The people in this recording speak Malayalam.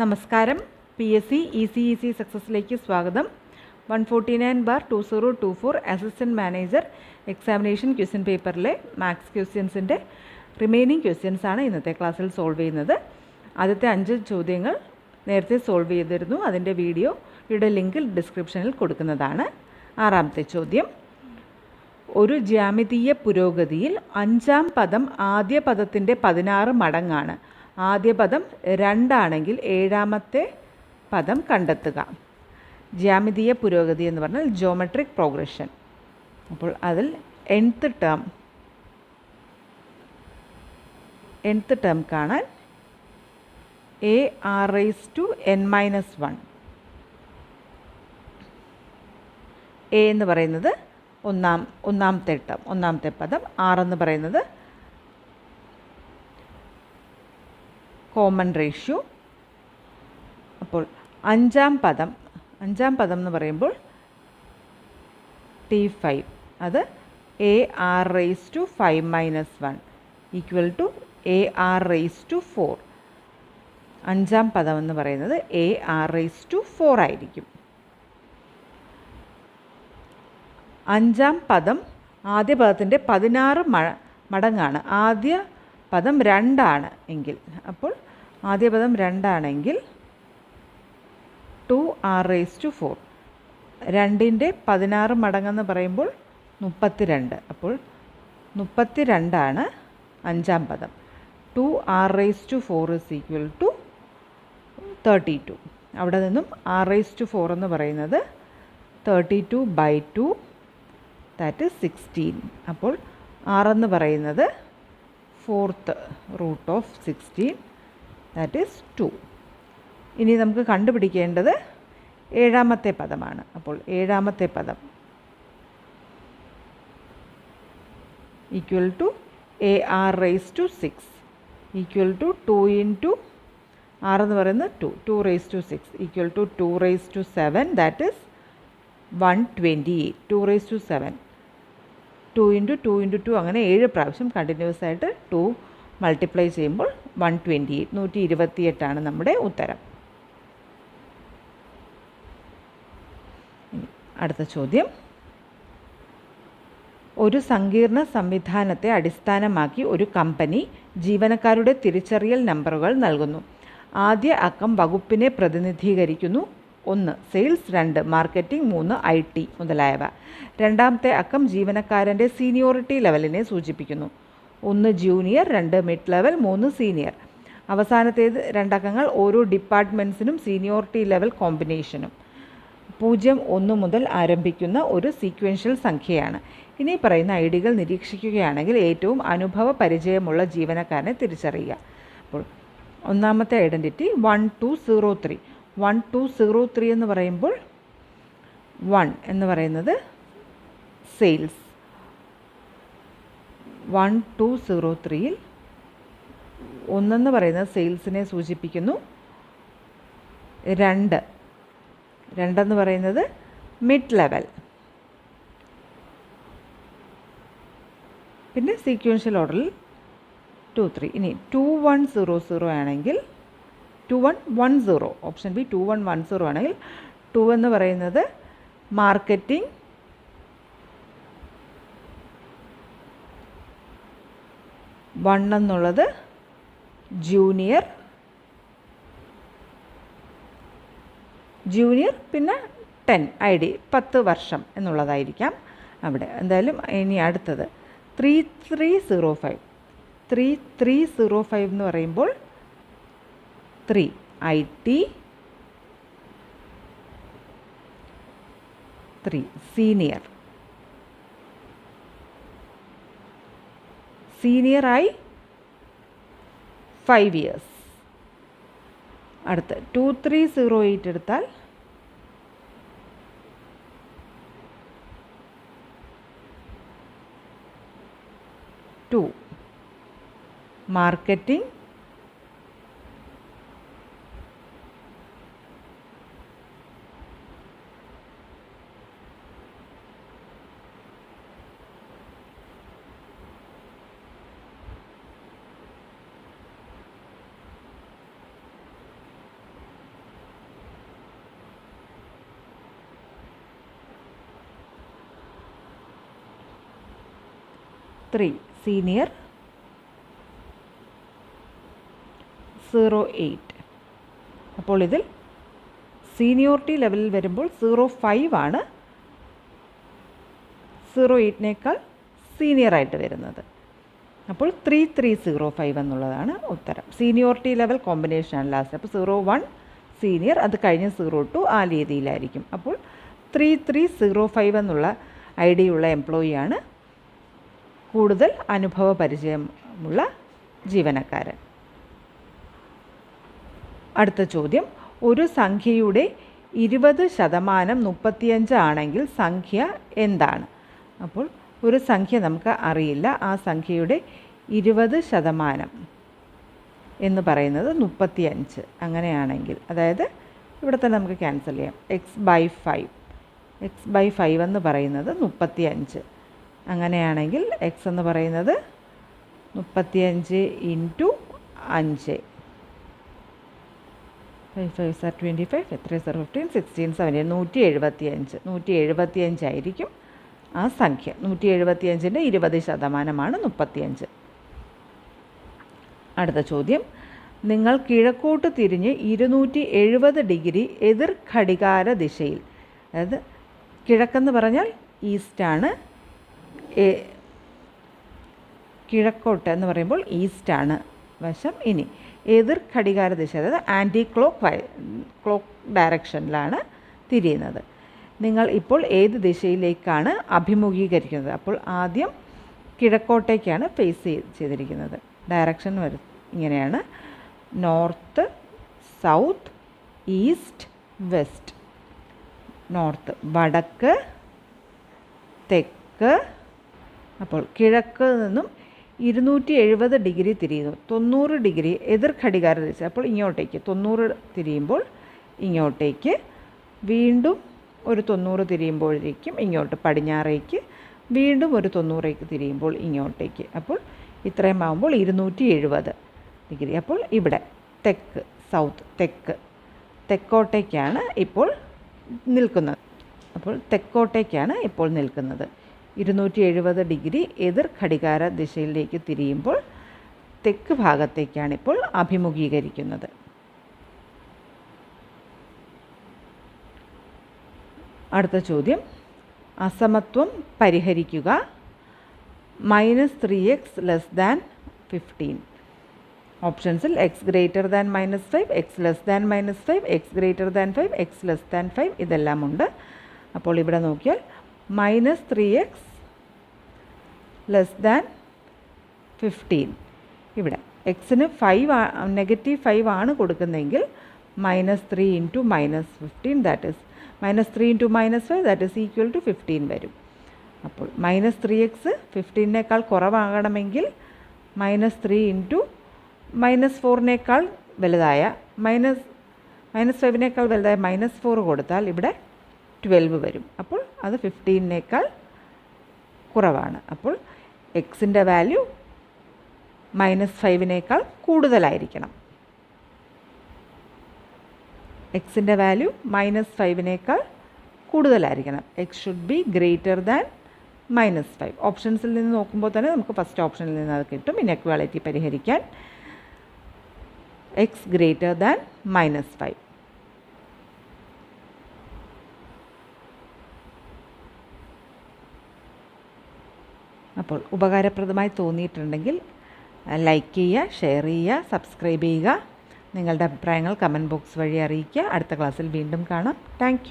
നമസ്കാരം. PSC ECEC സക്സസ്സിലേക്ക് സ്വാഗതം. 149/2024 അസിസ്റ്റൻറ്റ് മാനേജർ എക്സാമിനേഷൻ ക്വസ്റ്റ്യൻ പേപ്പറിലെ മാത്സ് ക്വസ്റ്റ്യൻസിൻ്റെ റിമൈനിങ് ക്വസ്റ്റ്യൻസ് ആണ് ഇന്നത്തെ ക്ലാസ്സിൽ സോൾവ് ചെയ്യുന്നത്. ആദ്യത്തെ 5 ചോദ്യങ്ങൾ നേരത്തെ സോൾവ് ചെയ്തിരുന്നു. അതിൻ്റെ വീഡിയോയുടെ ലിങ്ക് ഡിസ്ക്രിപ്ഷനിൽ കൊടുക്കുന്നതാണ്. 6ാമത്തെ ചോദ്യം, ഒരു ജ്യാമിതീയ പുരോഗതിയിൽ 5ാം പദം ആദ്യ പദത്തിൻ്റെ 16 മടങ്ങാണ്. ആദ്യ പദം 2 ആണെങ്കിൽ 7ാമത്തെ പദം കണ്ടെത്തുക. ജ്യാമിതീയ പുരോഗതി എന്ന് പറഞ്ഞാൽ ജോമെട്രിക് പ്രോഗ്രഷൻ. അപ്പോൾ അതിൽ nth ടേം കാണാൻ ar⁻n−1. എ എന്ന് പറയുന്നത് ഒന്നാമത്തെ പദം, ആർ എന്ന് പറയുന്നത് കോമൺ റേഷ്യോ. അപ്പോൾ അഞ്ചാം പദം എന്ന് പറയുമ്പോൾ T5, അത് ar⁵5−1 = ar⁴. അഞ്ചാം പദം എന്ന് പറയുന്നത് ar⁴ ആയിരിക്കും. അഞ്ചാം പദം ആദ്യ പദത്തിൻ്റെ 16 മടങ്ങാണ്. ആദ്യ പദം 2 ആണ് എങ്കിൽ, അപ്പോൾ ആദ്യ പദം 2 ആണെങ്കിൽ 2r⁴. 2ൻ്റെ 16 മടങ്ങെന്ന് പറയുമ്പോൾ 32. അപ്പോൾ 32 ആണ് അഞ്ചാം പദം. 2r⁴ = 32. അവിടെ നിന്നും r⁴ എന്ന് പറയുന്നത് 32/2, ദാറ്റ് ഈസ് 16. അപ്പോൾ r എന്ന് പറയുന്നത് 4th root of 16, that is 2. ഇനി നമുക്ക് കണ്ടുപിടിക്കേണ്ടത് 7ാമത്തെ പദമാണ്. അപ്പോൾ 7ാമത്തെ പദം = ar⁶ = 2 × r എന്ന് പറയുന്നത് 2 = 2⁻⁷, ദാറ്റ് ഈസ് 128. 2⁻⁷. 2 × 2 × 2 അങ്ങനെ 7 പ്രാവശ്യം കണ്ടിന്യൂസ് ആയിട്ട് 2 മൾട്ടിപ്ലൈ ചെയ്യുമ്പോൾ 128. 128 നമ്മുടെ ഉത്തരം. അടുത്ത ചോദ്യം, ഒരു സങ്കീർണ സംവിധാനത്തെ അടിസ്ഥാനമാക്കി ഒരു കമ്പനി ജീവനക്കാരുടെ തിരിച്ചറിയൽ നമ്പറുകൾ നൽകുന്നു. ആദ്യ അക്കം വകുപ്പിനെ പ്രതിനിധീകരിക്കുന്നു. 1 സെയിൽസ്, 2 മാർക്കറ്റിംഗ്, 3 IT മുതലായവ. രണ്ടാമത്തെ അക്കം ജീവനക്കാരൻ്റെ സീനിയോറിറ്റി ലെവലിനെ സൂചിപ്പിക്കുന്നു. 1 ജൂനിയർ, 2 മിഡ് ലെവൽ, 3 സീനിയർ. അവസാനത്തേത് 2 അക്കങ്ങൾ ഓരോ ഡിപ്പാർട്ട്മെൻറ്റ്സിനും സീനിയോറിറ്റി ലെവൽ കോമ്പിനേഷനും. 0, 1 മുതൽ ആരംഭിക്കുന്ന ഒരു സീക്വൻഷ്യൽ സംഖ്യയാണ്. ഇനി പറയുന്ന ഐഡികൾ നിരീക്ഷിക്കുകയാണെങ്കിൽ ഏറ്റവും അനുഭവ പരിചയമുള്ള ജീവനക്കാരനെ തിരിച്ചറിയുക. അപ്പോൾ ഒന്നാമത്തെ ഐഡൻറ്റിറ്റി 1203. 1203 എന്ന് പറയുമ്പോൾ 1 എന്ന് പറയുന്നത് സെയിൽസ്. 1203-ൽ 1 എന്ന് പറയുന്നത് സെയിൽസിനെ സൂചിപ്പിക്കുന്നു. 2 എന്ന് പറയുന്നത് മിഡ് ലെവൽ. പിന്നെ സീക്വൻഷ്യൽ ഓർഡറിൽ 2, 3. ഇനി 2100 ആണെങ്കിൽ 2110, ഓപ്ഷൻ ബി 2110 ആണെങ്കിൽ 2 എന്ന് പറയുന്നത് മാർക്കറ്റിംഗ്, 1 എന്നുള്ളത് ജൂനിയർ, പിന്നെ 10 ID 10 വർഷം എന്നുള്ളതായിരിക്കാം അവിടെ. എന്തായാലും ഇനി അടുത്തത് 3305. 3305 എന്ന് പറയുമ്പോൾ 3 IT, 3 സീനിയറായി 5 years. അടുത്ത് 2308 എടുത്താൽ 2 മാർക്കറ്റിംഗ്, 2 3 senior 08. അപ്പോൾ ഇതിൽ സീനിയോറിറ്റി ലെവലിൽ വരുമ്പോൾ 05 ആണ് 08നേക്കാൾ സീനിയറായിട്ട് വരുന്നത്. അപ്പോൾ 3305 എന്നുള്ളതാണ് ഉത്തരം. സീനിയോറിറ്റി ലെവൽ കോമ്പിനേഷനാണ് ലാസ്റ്റ്. അപ്പോൾ 01 സീനിയർ, അത് കഴിഞ്ഞ് 02 ആ രീതിയിലായിരിക്കും. അപ്പോൾ 3305 എന്നുള്ള ഐഡിയുള്ള എംപ്ലോയിയാണ് കൂടുതൽ അനുഭവ പരിചയമുള്ള ജീവനക്കാരൻ. അടുത്ത ചോദ്യം, ഒരു സംഖ്യയുടെ 20% 35 ആണെങ്കിൽ സംഖ്യ എന്താണ്? അപ്പോൾ ഒരു സംഖ്യ നമുക്ക് അറിയില്ല, ആ സംഖ്യയുടെ 20% എന്ന് പറയുന്നത് 35. അങ്ങനെയാണെങ്കിൽ അതായത് ഇവിടെ തന്നെ നമുക്ക് ക്യാൻസൽ ചെയ്യാം. x/5 എന്ന് പറയുന്നത് 35. അങ്ങനെയാണെങ്കിൽ x എന്ന് പറയുന്നത് 35 × 5. 5 5 are 25, 3 are 15, 16 17, 175 ആയിരിക്കും ആ സംഖ്യ. 175ൻ്റെ 20% 35. അടുത്ത ചോദ്യം, നിങ്ങൾ കിഴക്കോട്ട് തിരിഞ്ഞ് 270 ഡിഗ്രി എതിർ ഘടികാര ദിശയിൽ, അതായത് കിഴക്കെന്ന് പറഞ്ഞാൽ ഈസ്റ്റാണ്, കിഴക്കോട്ട് എന്ന് പറയുമ്പോൾ ഈസ്റ്റാണ് വശം. ഇനി എതിർ ഘടികാര ദിശ, അതായത് ആൻറ്റി ക്ലോക്ക് ഡയറക്ഷനിലാണ് തിരിയുന്നത്. നിങ്ങൾ ഇപ്പോൾ ഏത് ദിശയിലേക്കാണ് അഭിമുഖീകരിക്കുന്നത്? അപ്പോൾ ആദ്യം കിഴക്കോട്ടേക്കാണ് ഫേസ് ചെയ്തിരിക്കുന്നത്. ഡയറക്ഷൻ ഇങ്ങനെയാണ്: north, south, east, west. North വടക്ക്, തെക്ക്. അപ്പോൾ കിഴക്ക് നിന്നും 270 ഡിഗ്രി തിരിയുന്നു. 90 ഡിഗ്രി എതിർ ഘടികാര ദിശ. അപ്പോൾ ഇങ്ങോട്ടേക്ക് 90 തിരിയുമ്പോൾ ഇങ്ങോട്ടേക്ക്, വീണ്ടും ഒരു 90 തിരിയുമ്പോഴേക്കും ഇങ്ങോട്ട് പടിഞ്ഞാറേക്ക്, വീണ്ടും ഒരു 90 തിരിയുമ്പോൾ ഇങ്ങോട്ടേക്ക്. അപ്പോൾ ഇത്രയും ആകുമ്പോൾ 270 ഡിഗ്രി. അപ്പോൾ ഇവിടെ തെക്ക്, സൗത്ത്, തെക്കോട്ടേക്കാണ് ഇപ്പോൾ നിൽക്കുന്നത്. അപ്പോൾ തെക്കോട്ടേക്കാണ് ഇപ്പോൾ നിൽക്കുന്നത്. 270 ഡിഗ്രി എതിർ ഘടികാര ദിശയിലേക്ക് തിരിയുമ്പോൾ തെക്ക് ഭാഗത്തേക്കാണ് ഇപ്പോൾ അഭിമുഖീകരിക്കുന്നത്. അടുത്ത ചോദ്യം, അസമത്വം പരിഹരിക്കുക. -3x <15. ഓപ്ഷൻസിൽ x > -5, x <-5, x <5, x <5 ഇതെല്ലാം ഉണ്ട്. അപ്പോൾ ഇവിടെ നോക്കിയാൽ -3x <15. ഇവിടെ എക്സിന് -5 ആണ് കൊടുക്കുന്നതെങ്കിൽ -3 × -15 that is -3 × -5 that is equal to 15 വരും. അപ്പോൾ -3x 15നേക്കാൾ കുറവാകണമെങ്കിൽ -3 × -4നേക്കാൾ വലുതായ -5നേക്കാൾ വലുതായ -4 കൊടുത്താൽ ഇവിടെ 12 വരും. അപ്പോൾ അത് 15നേക്കാൾ കുറവാണ്. അപ്പോൾ എക്സിൻ്റെ വാല്യൂ -5നേക്കാൾ കൂടുതലായിരിക്കണം. എക്സിൻ്റെ വാല്യൂ -5നേക്കാൾ കൂടുതലായിരിക്കണം. X should be greater than -5. ഓപ്ഷൻസിൽ നിന്ന് നോക്കുമ്പോൾ തന്നെ നമുക്ക് ഫസ്റ്റ് ഓപ്ഷനിൽ നിന്ന് അത് കിട്ടും. ഇനെക്വാളിറ്റി പരിഹരിക്കാൻ എക്സ് ഗ്രേറ്റർ ദാൻ -5. അപ്പോൾ ഉപകാരപ്രദമായി തോന്നിയിട്ടുണ്ടെങ്കിൽ ലൈക്ക് ചെയ്യുക, ഷെയർ ചെയ്യുക, സബ്സ്ക്രൈബ് ചെയ്യുക. നിങ്ങളുടെ അഭിപ്രായങ്ങൾ കമൻറ്റ് ബോക്സ് വഴി അറിയിക്കുക. അടുത്ത ക്ലാസ്സിൽ വീണ്ടും കാണാം. താങ്ക്